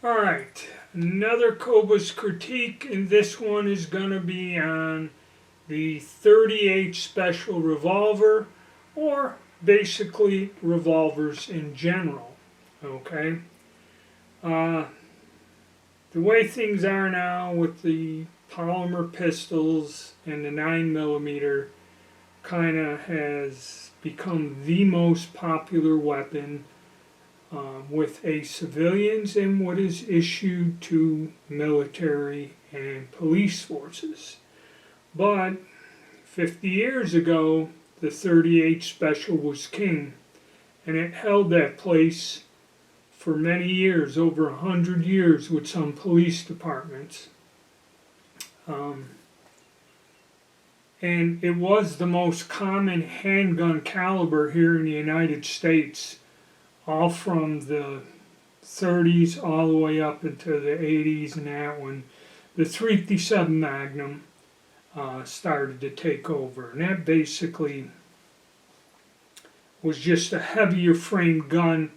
Alright, another Koba's critique, and this one is going to be on the 38 special revolver, or basically revolvers in general. Okay? Uh, the way things are now with the polymer pistols and the 9mm kind of has become the most popular weapon with a civilians and what is issued to military and police forces. But 50 years ago, the 38 Special was king, and it held that place for many years, over 100 years with some police departments. And it was the most common handgun caliber here in the United States, all from the 30s all the way up into the 80s and that when the 357 Magnum started to take over. And that basically was just a heavier frame gun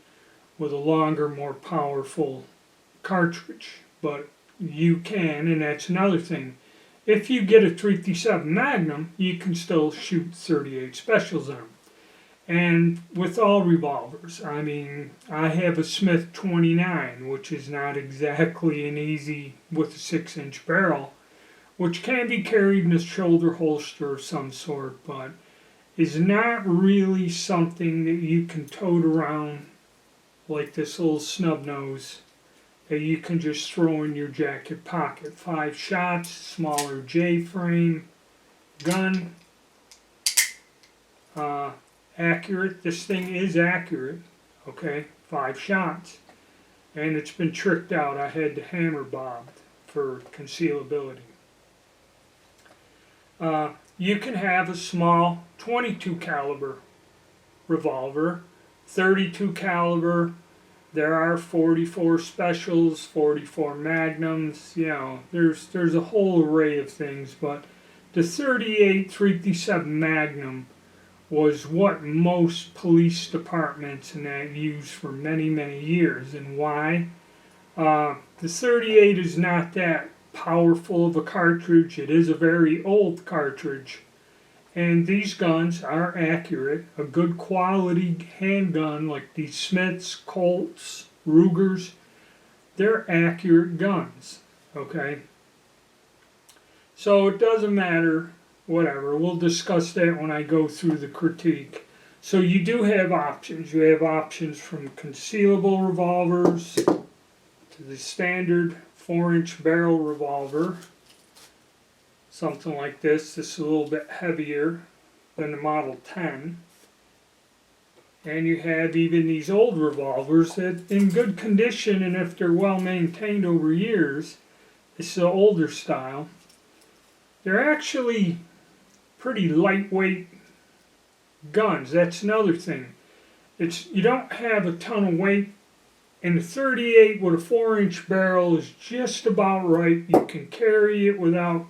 with a longer, more powerful cartridge. But you can, and that's another thing, if you get a 357 Magnum, you can still shoot 38 Specials in them. And with all revolvers, I mean, I have a Smith 29, which is not exactly an easy, with a 6-inch barrel, which can be carried in a shoulder holster of some sort, but is not really something that you can tote around like this little snub nose that you can just throw in your jacket pocket. 5 shots, smaller J-frame, gun, accurate. This thing is accurate, okay, 5 shots. And it's been tricked out. I had the hammer bobbed for concealability. You can have a small 22 caliber revolver, 32 caliber. There are 44 specials, 44 magnums. You know, there's a whole array of things, but the 38 357 Magnum was what most police departments and that used for many, many years. And why? The 38 is not that powerful of a cartridge. It is a very old cartridge. And these guns are accurate. A good quality handgun like these Smiths, Colts, Rugers, they're accurate guns. Okay? So it doesn't matter, whatever. We'll discuss that when I go through the critique. So you do have options. You have options from concealable revolvers to the standard 4-inch barrel revolver. Something like this. This is a little bit heavier than the Model 10. And you have even these old revolvers that in good condition, and if they're well maintained over years, it's the older style. They're actually pretty lightweight guns. That's another thing. You don't have a ton of weight. And the 38 with a 4-inch barrel is just about right. You can carry it without,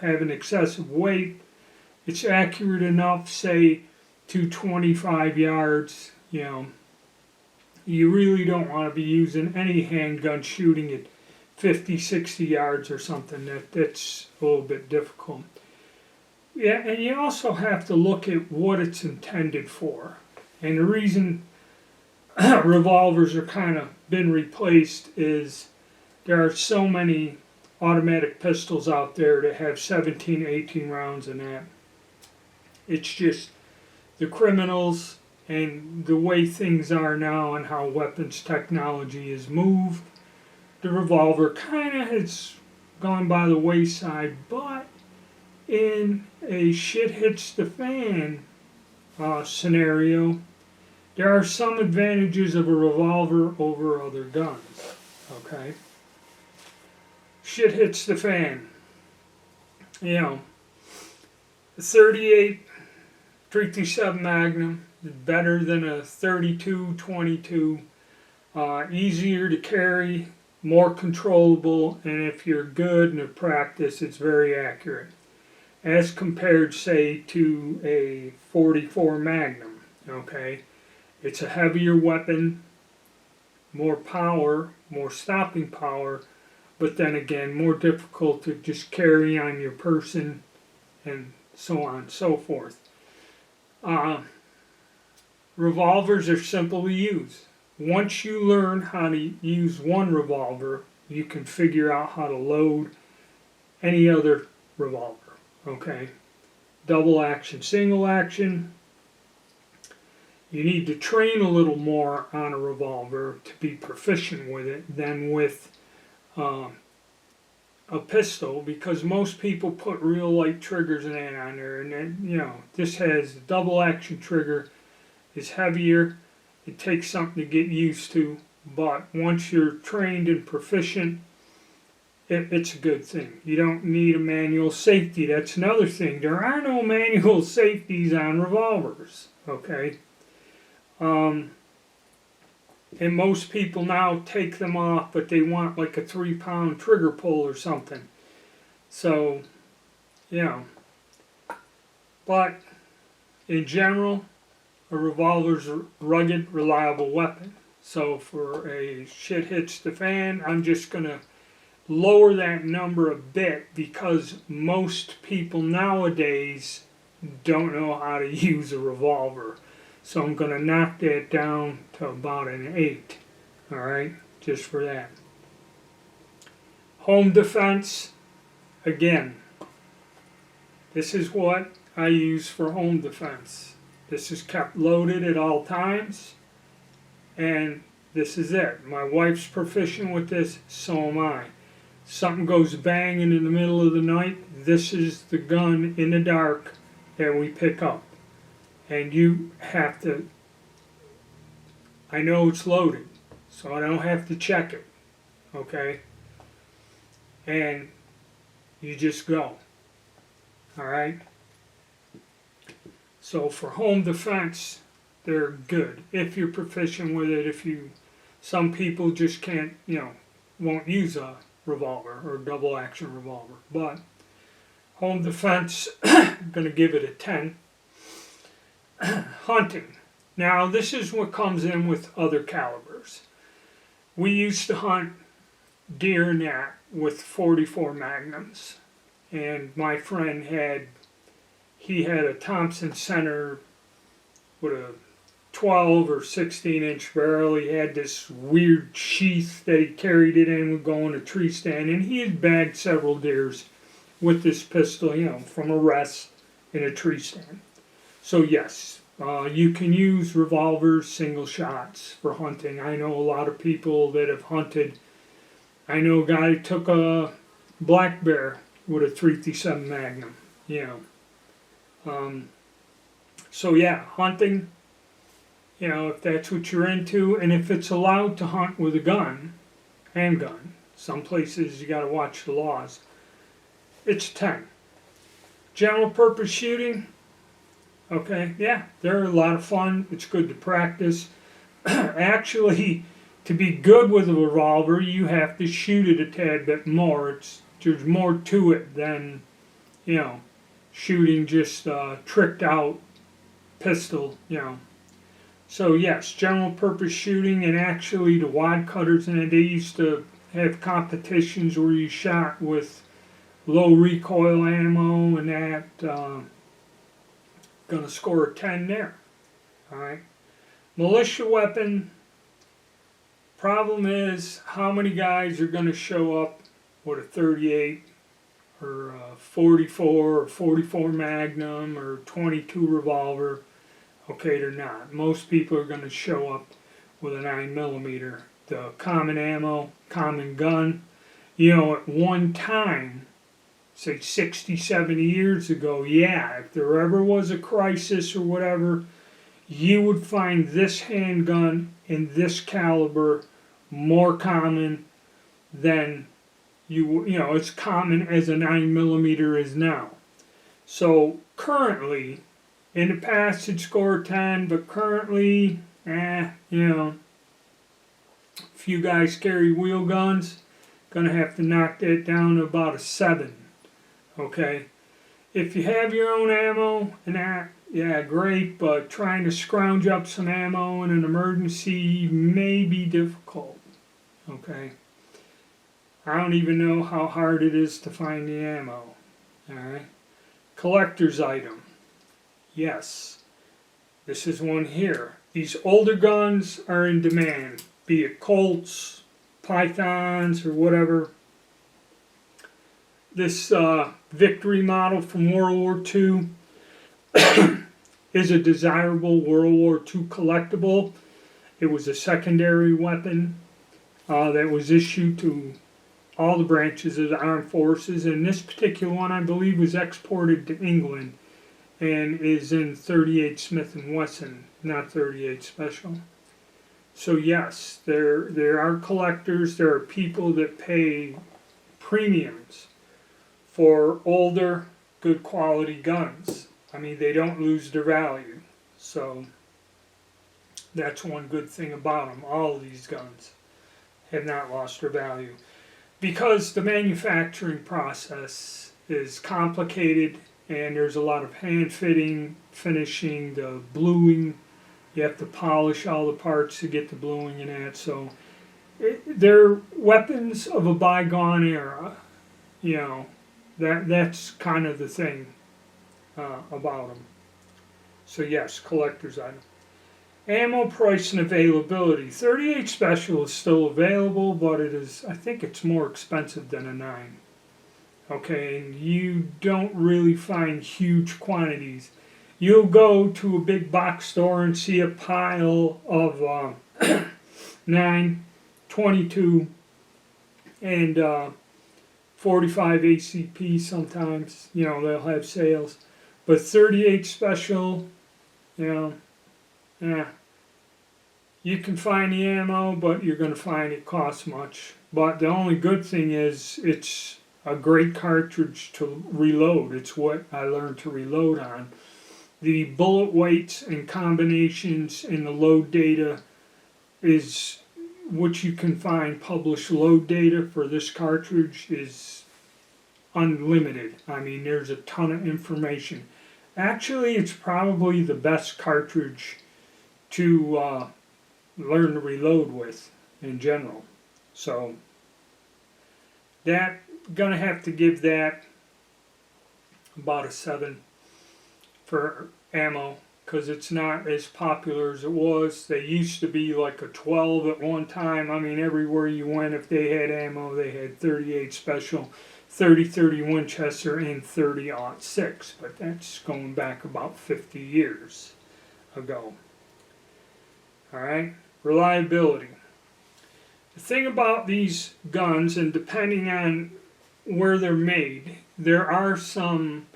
having excessive weight. It's accurate enough, say, to 25 yards. You really don't want to be using any handgun shooting at 50, 60 yards or something. That's a little bit difficult. Yeah, and you also have to look at what it's intended for. And the reason revolvers are kind of been replaced is there are so many automatic pistols out there that have 17, 18 rounds in that. It's just the criminals and the way things are now and how weapons technology is moved. The revolver kind of has gone by the wayside, but in a shit hits the fan scenario, there are some advantages of a revolver over other guns, okay? Shit hits the fan. The 38 357 Magnum is better than a 32 22, easier to carry, more controllable, and if you're good and at practice, it's very accurate. As compared, say, to a 44 Magnum, okay? It's a heavier weapon, more power, more stopping power, but then again, more difficult to just carry on your person, and so on and so forth. Revolvers are simple to use. Once you learn how to use one revolver, you can figure out how to load any other revolver, okay? Double action, single action. You need to train a little more on a revolver to be proficient with it than with a pistol, because most people put real light triggers and that on there, and then, you know, this has a double action trigger, is heavier, it takes something to get used to, but once you're trained and proficient, it's a good thing. You don't need a manual safety. That's another thing. There are no manual safeties on revolvers, okay? And most people now take them off, but they want like a 3-pound trigger pull or something. So, you know. But in general, a revolver's a rugged, reliable weapon. So for a shit hits the fan, I'm just going to lower that number a bit, because most people nowadays don't know how to use a revolver. So I'm going to knock that down to about an 8. Alright, just for that. Home defense, again, this is what I use for home defense. This is kept loaded at all times, and this is it. My wife's proficient with this, so am I. Something goes banging in the middle of the night, this is the gun in the dark that we pick up. And you have to, I know it's loaded, so I don't have to check it, okay? And you just go, alright? So for home defense, they're good, if you're proficient with it. Some people just can't, won't use a revolver or double action revolver, but home defense, I'm going to give it a 10. Hunting. Now this is what comes in with other calibers. We used to hunt deer and that with 44 magnums, and my friend had a Thompson Center with a 12 or 16-inch barrel. He had this weird sheath that he carried it in, would go in a tree stand, and he had bagged several deers with this pistol, from a rest in a tree stand. So yes, you can use revolvers, single shots for hunting. I know a lot of people that have hunted. I know a guy who took a black bear with a .357 Magnum, So yeah, hunting, if that's what you're into, and if it's allowed to hunt with a gun, handgun, some places you gotta watch the laws, it's 10. General purpose shooting, okay, yeah, they're a lot of fun. It's good to practice. Actually, to be good with a revolver, you have to shoot it a tad bit more. There's more to it than, shooting just a tricked out pistol, So yes, general purpose shooting, and actually the wad cutters, and they used to have competitions where you shot with low recoil ammo and that. Gonna score a 10 there. Alright. Militia weapon. Problem is, how many guys are gonna show up with a 38 or a 44 or 44 Magnum or 22 revolver? Okay, they're not. Most people are gonna show up with a 9mm. The common ammo, common gun. At one time, say 60, 70 years ago, yeah, if there ever was a crisis or whatever, you would find this handgun in this caliber more common than it's common as a 9mm is now. So currently, in the past it'd score a 10, but currently, if you guys carry wheel guns, gonna have to knock that down to about a 7. Okay, if you have your own ammo and that, yeah, great, but trying to scrounge up some ammo in an emergency may be difficult. okay? I don't even know how hard it is to find the ammo, alright? Collector's item. Yes, this is one here. These older guns are in demand, be it Colts, Pythons, or whatever. This Victory model from World War II is a desirable World War II collectible. It was a secondary weapon that was issued to all the branches of the armed forces, and this particular one I believe was exported to England and is in 38 Smith & Wesson, not 38 Special. So yes, there are collectors, there are people that pay premiums for older, good quality guns. I mean, they don't lose their value. So that's one good thing about them. All of these guns have not lost their value, because the manufacturing process is complicated and there's a lot of hand fitting, finishing, the bluing. You have to polish all the parts to get the bluing and that. So they're weapons of a bygone era. You know, that's kind of the thing about them. So yes, collector's item. Ammo price and availability. 38 Special is still available, but it is, I think it's more expensive than a 9. Okay, and you don't really find huge quantities. You'll go to a big box store and see a pile of 9, 22, and 45 ACP sometimes. You know, they'll have sales. But 38 Special, you know, yeah, you can find the ammo, but you're going to find it costs much. But the only good thing is it's a great cartridge to reload. It's what I learned to reload on. The bullet weights and combinations in the load data is what you can find. Published load data for this cartridge is unlimited. I mean, there's a ton of information. Actually, it's probably the best cartridge to learn to reload with in general. So that, gonna have to give that about a 7 for ammo, because it's not as popular as it was. They used to be like a 12 at one time. I mean, everywhere you went, if they had ammo, they had 38 Special, 30-30 Winchester, and 30-06, but that's going back about 50 years ago. Alright, reliability. The thing about these guns, and depending on where they're made, there are some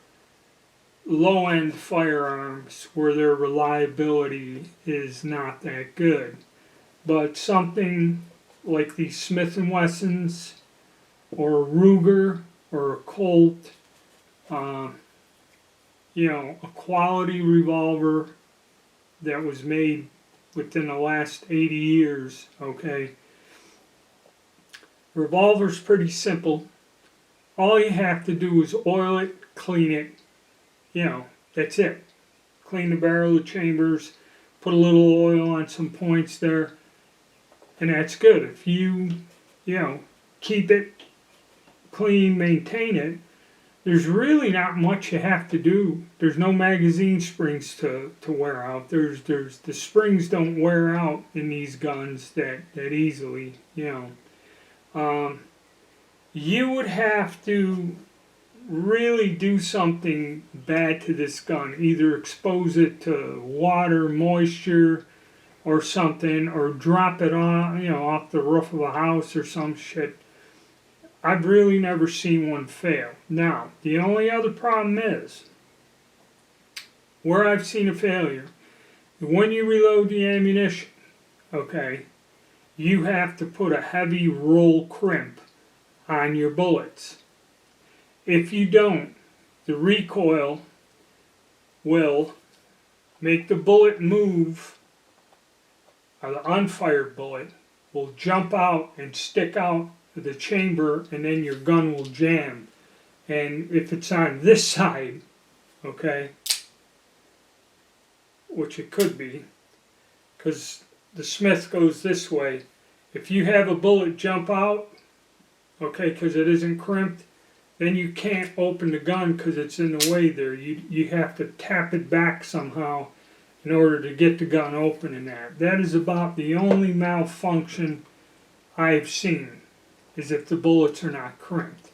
low-end firearms where their reliability is not that good. But something like these Smith & Wessons or a Ruger or a Colt, you know, a quality revolver that was made within the last 80 years, okay. Revolver's pretty simple. All you have to do is oil it, clean it, you know, that's it. Clean the barrel, the chambers, put a little oil on some points there, and that's good. If you know, keep it clean, maintain it, there's really not much you have to do. There's no magazine springs to wear out. There's the springs don't wear out in these guns that easily, you know. You would have to really do something bad to this gun, either expose it to water, moisture, or something, or drop it on, you know, off the roof of a house or some shit. I've really never seen one fail. Now, the only other problem is, where I've seen a failure, when you reload the ammunition, okay, you have to put a heavy roll crimp on your bullets. If you don't, the recoil will make the bullet move, or the unfired bullet will jump out and stick out of the chamber, and then your gun will jam. And if it's on this side, okay, which it could be, because the Smith goes this way, If you have a bullet jump out, okay, because it isn't crimped, then you can't open the gun because it's in the way there. You have to tap it back somehow in order to get the gun open in that. That is about the only malfunction I've seen, is if the bullets are not crimped.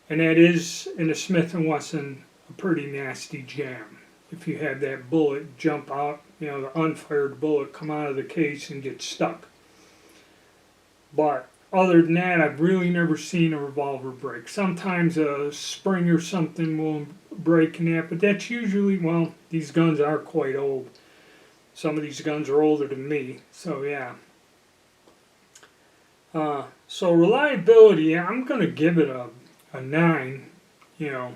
And that is, in a Smith & Wesson, a pretty nasty jam. If you have that bullet jump out, you know, the unfired bullet come out of the case and get stuck. But other than that, I've really never seen a revolver break. Sometimes a spring or something will break in that, but that's usually, well, these guns are quite old. Some of these guns are older than me, so yeah. So reliability, I'm going to give it a 9. You know,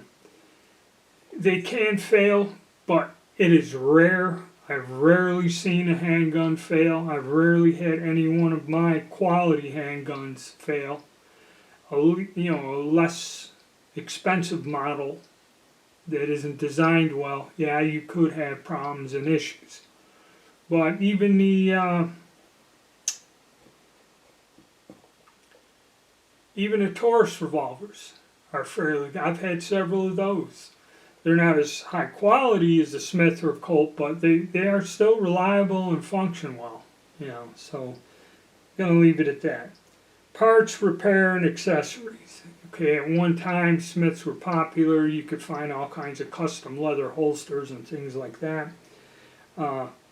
they can fail, but it is rare. I've rarely seen a handgun fail. I've rarely had any one of my quality handguns fail. A less expensive model that isn't designed well, yeah, you could have problems and issues. But even the Taurus revolvers are fairly. I've had several of those. They're not as high quality as the Smith or Colt, but they are still reliable and function well. You know, so I'm gonna leave it at that. Parts, repair, and accessories. Okay, at one time Smiths were popular. You could find all kinds of custom leather holsters and things like that.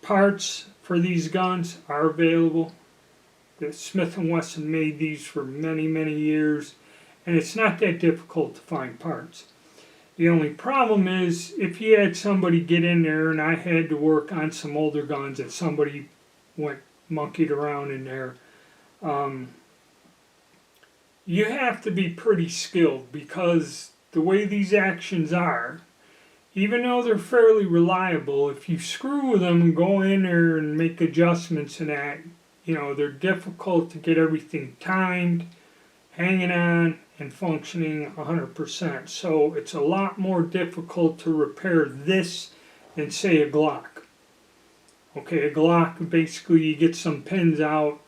Parts for these guns are available. The Smith & Wesson made these for many, many years, and it's not that difficult to find parts. The only problem is if you had somebody get in there, and I had to work on some older guns that somebody went monkeyed around in there, you have to be pretty skilled, because the way these actions are, even though they're fairly reliable, if you screw with them and go in there and make adjustments and that, you know, they're difficult to get everything timed, hanging on, and functioning 100%. So it's a lot more difficult to repair this than, say, a Glock. Okay, a Glock, basically you get some pins out,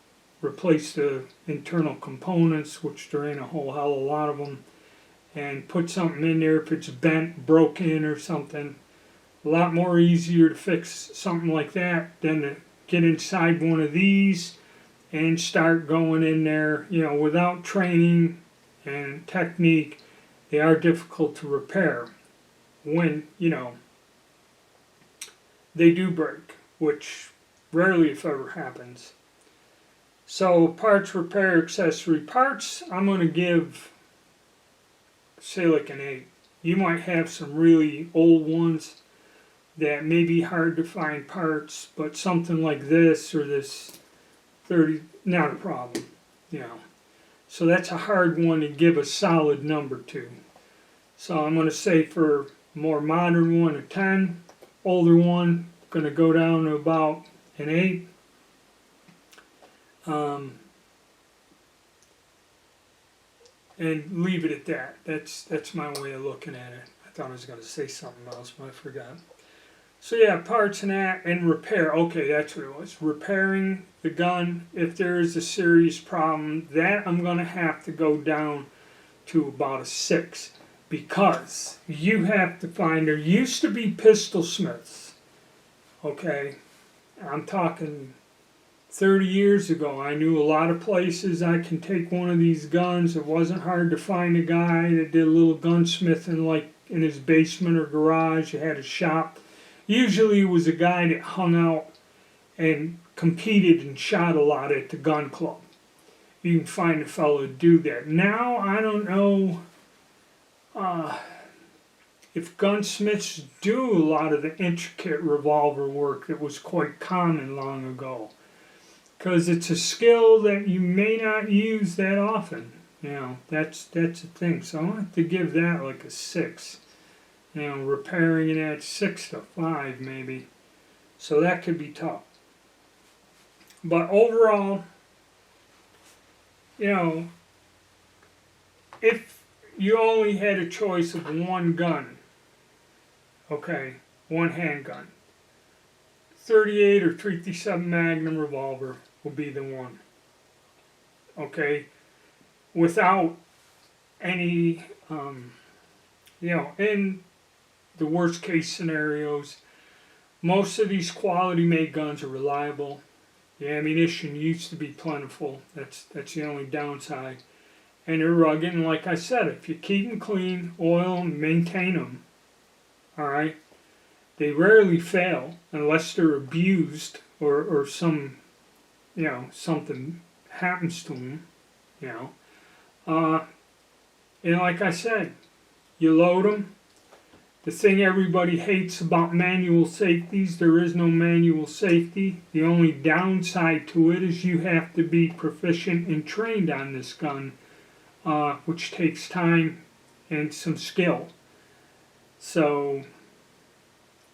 replace the internal components, which there ain't a whole hell of a lot of them, and put something in there if it's bent, broken, or something. A lot more easier to fix something like that than to get inside one of these and start going in there, you know, without training and technique. They are difficult to repair when, you know, they do break, which rarely if ever happens. So parts, repair, accessory. Parts, I'm going to give, say, like an 8. You might have some really old ones that may be hard to find parts, but something like this or this 30, not a problem, you know. So that's a hard one to give a solid number to. So I'm going to say for a more modern one, a 10. Older one, going to go down to about an 8. And leave it at that. That's my way of looking at it. I thought I was going to say something else, but I forgot. So yeah, parts and that, and repair. Okay, that's what it was. Repairing the gun, if there is a serious problem, that I'm going to have to go down to about a 6. Because you have to find, there used to be pistol smiths. Okay, I'm talking 30 years ago. I knew a lot of places I can take one of these guns. It wasn't hard to find a guy that did a little gunsmithing, like in his basement or garage. You had a shop. Usually it was a guy that hung out and competed and shot a lot at the gun club. You can find a fellow to do that. Now, I don't know if gunsmiths do a lot of the intricate revolver work that was quite common long ago. Because it's a skill that you may not use that often. You know, that's the thing. So I'll have to give that like a 6. You know, repairing it at 6 to 5 maybe. So that could be tough. But overall, you know, if you only had a choice of one gun, okay, one handgun, 38 or 357 Magnum revolver will be the one. okay, without any, in the worst case scenarios, most of these quality made guns are reliable. The ammunition used to be plentiful. That's the only downside. And they're rugged, and like I said, if you keep them clean, oil and maintain them, alright, they rarely fail unless they're abused or some, something happens to them, and like I said, you load them. The thing everybody hates about manual safeties, there is no manual safety. The only downside to it is you have to be proficient and trained on this gun, which takes time and some skill. So,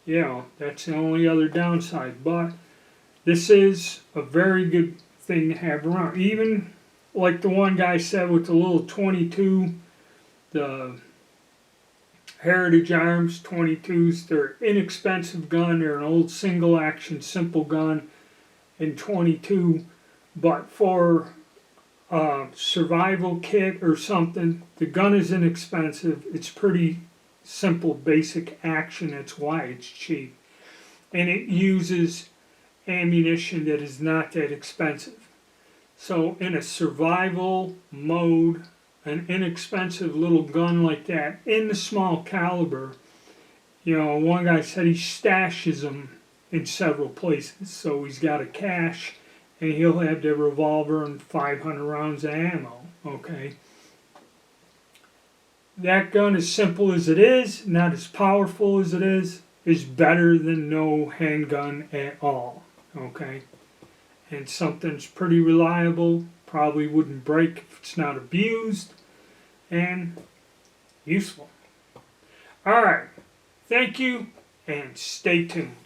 that's the only other downside. But this is a very good thing to have around. Even like the one guy said with the little 22, the Heritage Arms 22s, they're inexpensive gun. They're an old single action simple gun in 22, but for a survival kit or something, the gun is inexpensive. It's pretty simple basic action. That's why it's cheap, and it uses ammunition that is not that expensive. So in a survival mode, an inexpensive little gun like that in the small caliber, one guy said he stashes them in several places. So he's got a cache, and he'll have the revolver and 500 rounds of ammo, okay? That gun, as simple as it is, not as powerful as it is better than no handgun at all, okay? And something's pretty reliable, probably wouldn't break if it's not abused, and useful. Alright, thank you, and stay tuned.